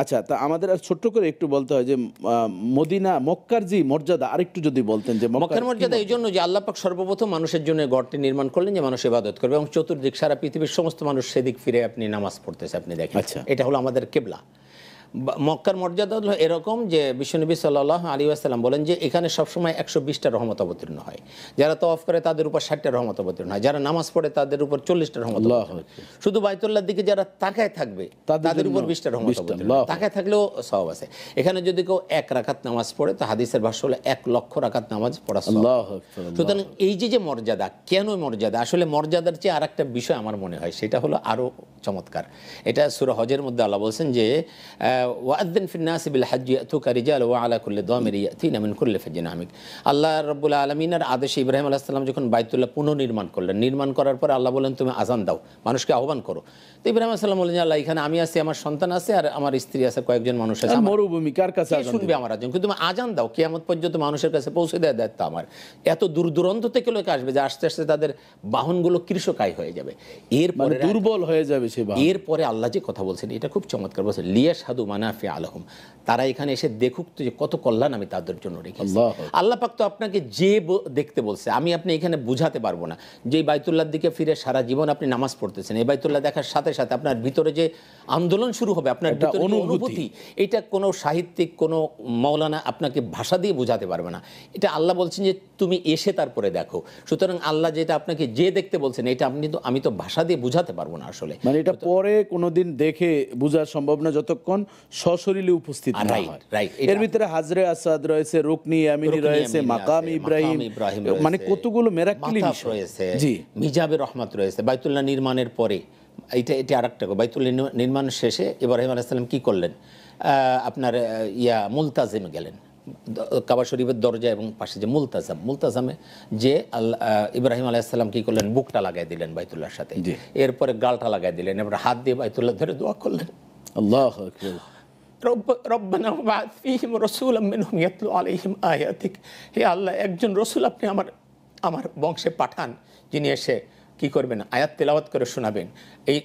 আচ্ছা, তা আমাদের আর ছোট্ট করে একটু বলতে হয় যে মদিনা মক্কার যে মর্যাদা আরেকটু যদি বলতেন যে মক্কার মর্যাদা এই জন্য যে আল্লাহ পাক সর্বপ্রথম মানুষের জন্য ঘরটি নির্মাণ করলেন যে মানুষ ইবাদত করবে, এবং চতুর্দিক সারা পৃথিবীর সমস্ত মানুষ সেদিক ফিরে আপনি নামাজ পড়তেছে, আপনি দেখেন। আচ্ছা। এটা হলো আমাদের কিবলা। মক্কার মর্যাদা হলো এরকম যে বিশ্বনবী সাল্লাল্লাহু আলাইহি ওয়াসাল্লাম বলেন যে এখানে সবসময় 120টা রহমত অবতীর্ণ হয়। যারা তওয়াফ করে তাদের উপর 60টা রহমত অবতীর্ণ হয়, যারা নামাজ পড়ে তাদের উপর 40টা রহমত অবতীর্ণ হয়। শুধু বাইতুল্লাহর দিকে যারা তাকায় থাকবে তাদের উপর 20টা রহমত অবতীর্ণ হয়। তাকায় থাকলেও সওয়াব আছে। এখানে যদি কেউ 1 রাকাত নামাজ পড়ে তো হাদিসের ভাষ্য হলো 1 লক্ষ রাকাত নামাজ পড়া সওয়াব। সুতরাং এই যে মর্যাদা, কেন মর্যাদা, আসলে মর্যাদার চেয়ে আরেকটা বিষয় আমার মনে হয় সেটা হলো আরো চমৎকার। এটা সূরা হজের মধ্যে আল্লাহ বলছেন যে ওয়াআযযিন ফিন নাসি বিল হাজ্জি ইয়াতুকা রিজালান ওয়া আলা কুল্লি দামির ইয়াতিনা মিন কুল্লি ফাজ্জিন আমিক। আল্লাহ রাব্বুল আলামিনের আদেশে ইব্রাহিম আলাইহিস সালাম যখন বাইতুল্লাহ পুনর্নির্মাণ করলেন, নির্মাণ করার পর আল্লাহ বলেন তুমি আযান দাও, মানুষকে আহ্বান করো। তো ইব্রাহিম আলাইহিস সালাম বলেন আল্লাহ এখানে আমি আছি, আমার সন্তান আছে, আর আমার স্ত্রী আছে, কয়েকজন মানুষ আছে, মরুভূমি, কার কাছে আযান শুনবে আমার আযান? কিন্তু তুমি আযান দাও, কিয়ামত পর্যন্ত মানুষের কাছে পৌঁছে দেওয়ার দায়িত্ব আমার। এত দূর দূরান্ত থেকে লোক আসবে যে আস্তে আস্তে তাদের বাহনগুলো কৃষকায় হয়ে যাবে, এরপরে দুর্বল হয়ে যাবে সে বাহন। এরপরে আল্লাহ যে কথা বলছেন এটা খুব চমৎকার বলছেন, লিয়াশহাদু মানাফি আলাহুম, তারা এখানে এসে দেখুক তো যে কত কল্যাণ আমি তাদের জন্য রেখেছি। আল্লাহ পাক তো আপনাকে যে দেখতে বলছে, আমি আপনি এখানে বুঝাতে পারবো না যে বাইতুল্লাহর দিকে ফিরে সারা জীবন আপনি নামাজ পড়তেছেন, এই বাইতুল্লাহ দেখার সাথে সাথে আপনার ভিতরে যে আন্দোলন শুরু হবে, আপনার ভিতরে অনুভূতি, এটা কোনো সাহিত্যিক কোনো মাওলানা আপনাকে ভাষা দিয়ে বোঝাতে পারবে না। এটা আল্লাহ বলছেন যে তুমি এসে তারপরে দেখো। সুতরাং আল্লাহ যেটা আপনাকে যে দেখতে বলছেন এটা আমি তো ভাষা দিয়ে বোঝাতে পারবো না আসলে। মানে এটা পরে কোনোদিন দেখে বোঝা সম্ভব না যতক্ষণ সশরীরে উপস্থিত না হয়। এর ভিতরে হাজরে আসাদ রয়েছে, রুকনি ইয়ামিনি রয়েছে, মাকাম ইব্রাহিম, মানে কতগুলো মিরাক্কেল বিষয় রয়েছে। জি, মিজাবে রহমত রয়েছে। বাইতুল্লাহ নির্মাণের পরে এটা আরেকটা, বাইতুল্লাহ নির্মাণ শেষে ইব্রাহিম আলাইহিস সালাম কি করলেন, আপনার মুলতাজিমে গেলেন, কাবা শরীফের দরজা এবং পাশে যে মুলতাজামে যে ইব্রাহিম আলাইহিস সালাম কি করলেন, বুকটা লাগাই দিলেন বাইতুল্লাহর সাথে, এরপরে গালটা লাগাই দিলেন, এবার হাত দিয়ে বাইতুল্লাহ ধরে দোয়া করলেন, আল্লাহু আকবার, রব্বানা ওয়াবা'আথ ফীহিম রাসূলাম মিনহুম ইয়াতলু আলাইহিম আয়াতিক, হে আল্লাহ একজন রাসূল আপনি আমার বংশে পাঠান, যিনি এসে কি করবেন, আয়াত তেলাওয়াত করে শোনাবেন, এই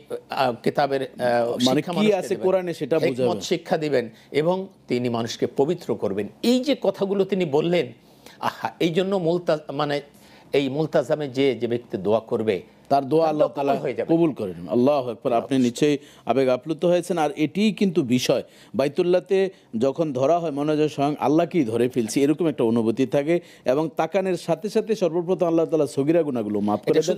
কিতাবের মানে কি আছে কোরআনে সেটা বুঝাবেন, শিক্ষা দিবেন, এবং তিনি মানুষকে পবিত্র করবেন। এই যে কথাগুলো তিনি বললেন, এই জন্য এই মুলতাজামে যে ব্যক্তি দোয়া করবে তার দোয়া আল্লাহ তাআলা কবুল করেন। আল্লাহু আকবার। আপনি নিশ্চয়ই আবেগ আপ্লুত হয়েছেন। আর এটিই কিন্তু বিষয়, বাইতুল্লাহতে যখন ধরা হয় মনে হয় স্বয়ং আল্লাহকেই ধরে ফেলছি, এরকম একটা অনুভূতি থাকে, এবং তাকানের সাথে সাথে সর্বপ্রথম আল্লাহ তাআলা সগীরা গুনাহগুলো মাফ করে দেন।